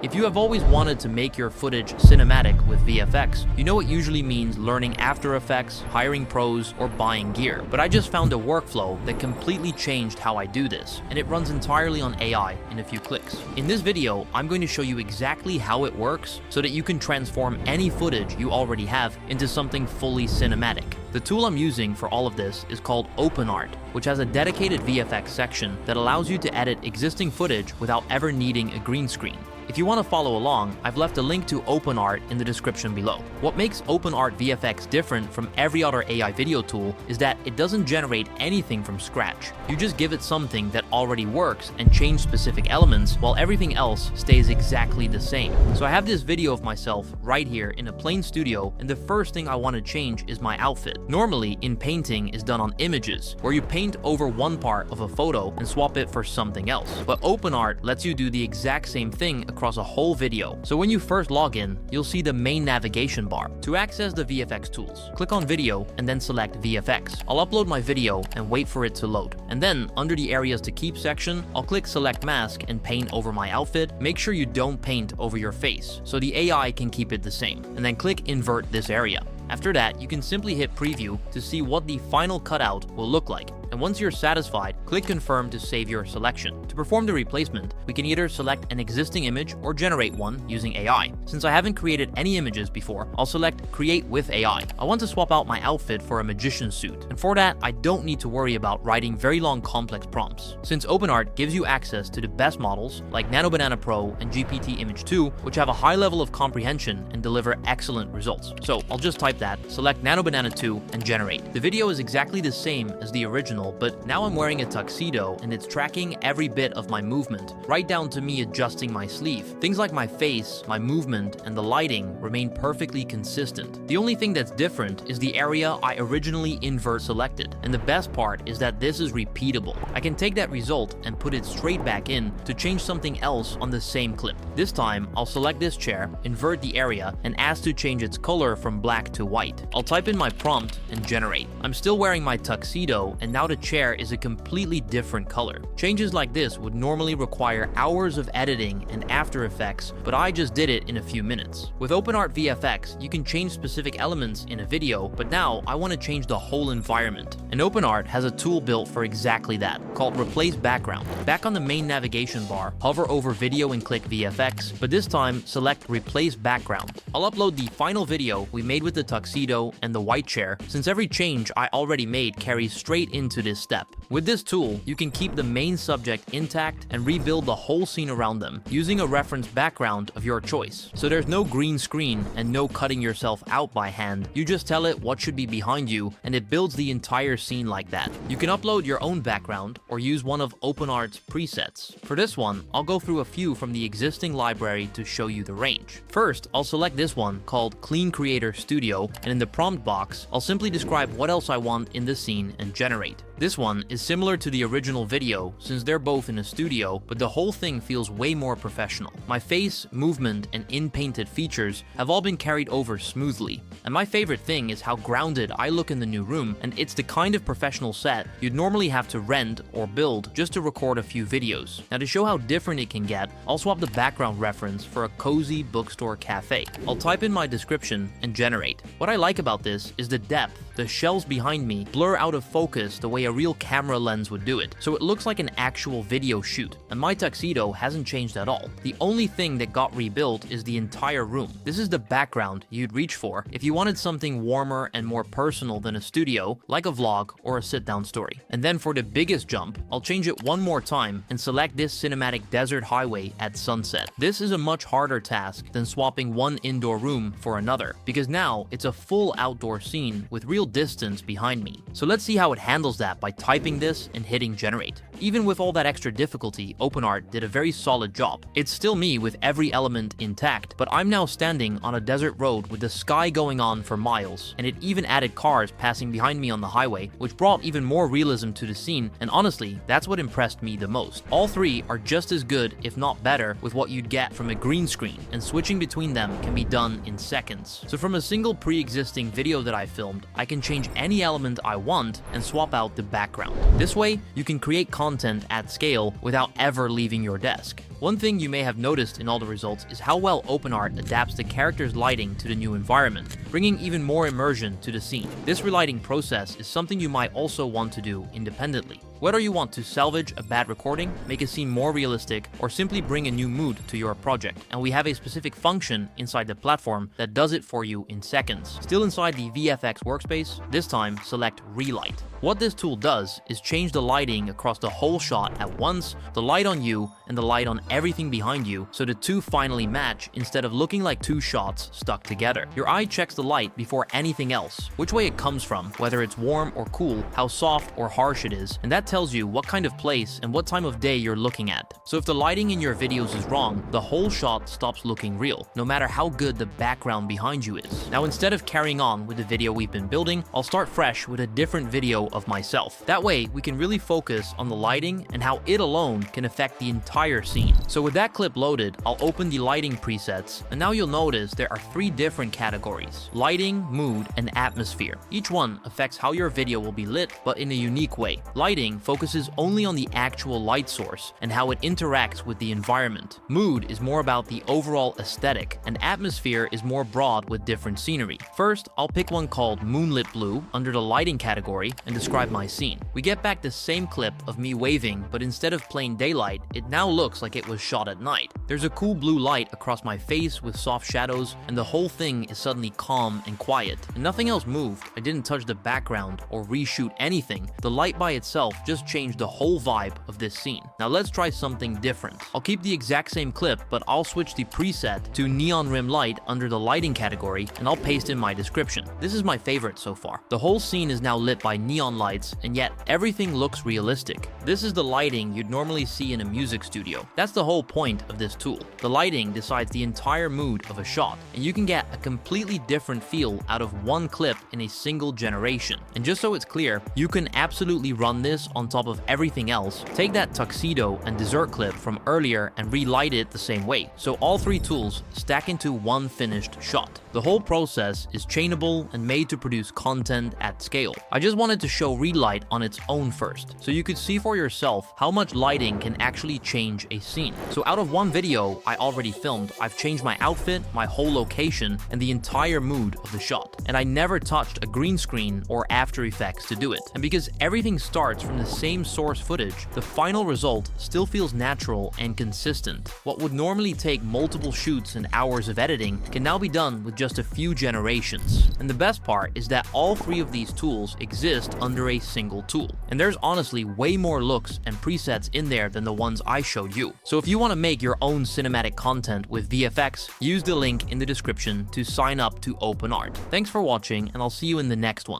If you have always wanted to make your footage cinematic with VFX, you know it usually means learning After Effects, hiring pros, or buying gear. But I just found a workflow that completely changed how I do this, and it runs entirely on AI in a few clicks. In this video, I'm going to show you exactly how it works so that you can transform any footage you already have into something fully cinematic. The tool I'm using for all of this is called OpenArt, which has a dedicated VFX section that allows you to edit existing footage without ever needing a green screen. If you want to follow along, I've left a link to OpenArt in the description below. What makes OpenArt VFX different from every other AI video tool is that it doesn't generate anything from scratch. You just give it something that already works and change specific elements while everything else stays exactly the same. So I have this video of myself right here in a plain studio, and the first thing I want to change is my outfit. Normally, inpainting is done on images, where you paint over one part of a photo and swap it for something else. But OpenArt lets you do the exact same thing across a whole video. So when you first log in, you'll see the main navigation bar. To access the VFX tools, click on Video and then select VFX. I'll upload my video and wait for it to load. And then, under the Areas to Keep section, I'll click Select Mask and paint over my outfit. Make sure you don't paint over your face, so the AI can keep it the same. And then click Invert this area. After that, you can simply hit preview to see what the final cutout will look like. And once you're satisfied, click confirm to save your selection. To perform the replacement, we can either select an existing image or generate one using AI. Since I haven't created any images before, I'll select create with AI. I want to swap out my outfit for a magician suit. And for that, I don't need to worry about writing very long complex prompts, since OpenArt gives you access to the best models like Nano Banana Pro and GPT Image 2, which have a high level of comprehension and deliver excellent results. So I'll just type that, select Nano Banana 2 and generate. The video is exactly the same as the original, but now I'm wearing a tuxedo and it's tracking every bit of my movement, right down to me adjusting my sleeve. Things like my face, my movement, and the lighting remain perfectly consistent. The only thing that's different is the area I originally invert selected, and the best part is that this is repeatable. I can take that result and put it straight back in to change something else on the same clip. This time, I'll select this chair, invert the area, and ask to change its color from black to white. I'll type in my prompt and generate. I'm still wearing my tuxedo, and now the chair is a completely different color. Changes like this would normally require hours of editing and After Effects, but I just did it in a few minutes. With OpenArt VFX, you can change specific elements in a video, but now I want to change the whole environment. And OpenArt has a tool built for exactly that, called Replace Background. Back on the main navigation bar, hover over Video and click VFX, but this time select Replace Background. I'll upload the final video we made with the tuxedo and the white chair, since every change I already made carries straight into this step. With this tool, you can keep the main subject intact and rebuild the whole scene around them, using a reference background of your choice. So there's no green screen and no cutting yourself out by hand. You just tell it what should be behind you, and it builds the entire scene like that. You can upload your own background or use one of OpenArt's presets. For this one, I'll go through a few from the existing library to show you the range. First, I'll select this one called Clean Creator Studio, and in the prompt box, I'll simply describe what else I want in the scene and generate. This one is similar to the original video since they're both in a studio, but the whole thing feels way more professional. My face, movement, and in-painted features have all been carried over smoothly. And my favorite thing is how grounded I look in the new room, and it's the kind of professional set you'd normally have to rent or build just to record a few videos. Now, to show how different it can get, I'll swap the background reference for a cozy bookstore cafe. I'll type in my description and generate. What I like about this is the depth. The shelves behind me blur out of focus the way a real camera lens would do it, so it looks like an actual video shoot. And my tuxedo hasn't changed at all. The only thing that got rebuilt is the entire room. This is the background you'd reach for if you wanted something warmer and more personal than a studio, like a vlog or a sit-down story. And then for the biggest jump, I'll change it one more time and select this cinematic desert highway at sunset. This is a much harder task than swapping one indoor room for another, because now it's a full outdoor scene with real distance behind me. So let's see how it handles that by typing this and hitting generate. Even with all that extra difficulty, OpenArt did a very solid job. It's still me with every element intact, but I'm now standing on a desert road with the sky going on for miles, and it even added cars passing behind me on the highway, which brought even more realism to the scene, and honestly, that's what impressed me the most. All three are just as good, if not better, with what you'd get from a green screen, and switching between them can be done in seconds. So from a single pre-existing video that I filmed, I can change any element I want and swap out the the background. This way, you can create content at scale without ever leaving your desk. One thing you may have noticed in all the results is how well OpenArt adapts the character's lighting to the new environment, bringing even more immersion to the scene. This relighting process is something you might also want to do independently. Whether you want to salvage a bad recording, make a scene more realistic, or simply bring a new mood to your project, and we have a specific function inside the platform that does it for you in seconds. Still inside the VFX workspace, this time select Relight. What this tool does is change the lighting across the whole shot at once, the light on you and the light on everything behind you, so the two finally match instead of looking like two shots stuck together. Your eye checks the light before anything else, which way it comes from, whether it's warm or cool, how soft or harsh it is, and that tells you what kind of place and what time of day you're looking at. So if the lighting in your videos is wrong, the whole shot stops looking real, no matter how good the background behind you is. Now instead of carrying on with the video we've been building, I'll start fresh with a different video of myself. That way, we can really focus on the lighting and how it alone can affect the entire scene. So with that clip loaded, I'll open the lighting presets, and now you'll notice there are 3 different categories: lighting, mood, and atmosphere. Each one affects how your video will be lit, but in a unique way. Lighting focuses only on the actual light source and how it interacts with the environment. Mood is more about the overall aesthetic, and atmosphere is more broad with different scenery. First, I'll pick one called Moonlit Blue under the lighting category and describe my scene. We get back the same clip of me waving, but instead of plain daylight, it now looks like it was shot at night. There's a cool blue light across my face with soft shadows, and the whole thing is suddenly calm and quiet. And nothing else moved. I didn't touch the background or reshoot anything. The light by itself just changed the whole vibe of this scene. Now let's try something different. I'll keep the exact same clip, but I'll switch the preset to Neon Rim Light under the lighting category, and I'll paste in my description. This is my favorite so far. The whole scene is now lit by neon lights, and yet everything looks realistic. This is the lighting you'd normally see in a music studio. That's the whole point of this tool. The lighting decides the entire mood of a shot, and you can get a completely different feel out of one clip in a single generation. And just so it's clear, you can absolutely run this on top of everything else. Take that tuxedo and dessert clip from earlier and relight it the same way. So all 3 tools stack into one finished shot. The whole process is chainable and made to produce content at scale. I just wanted to show Relight on its own first, so you could see for yourself how much lighting can actually change a scene. So out of one video I already filmed, I've changed my outfit, my whole location, and the entire mood of the shot. And I never touched a green screen or After Effects to do it. And because everything starts from the same source footage, the final result still feels natural and consistent. What would normally take multiple shoots and hours of editing can now be done with just a few generations. And the best part is that all 3 of these tools exist under a single tool. And there's honestly way more looks and presets in there than the ones I showed you. So if you want to make your own cinematic content with VFX, use the link in the description to sign up to OpenArt. Thanks for watching, and I'll see you in the next one.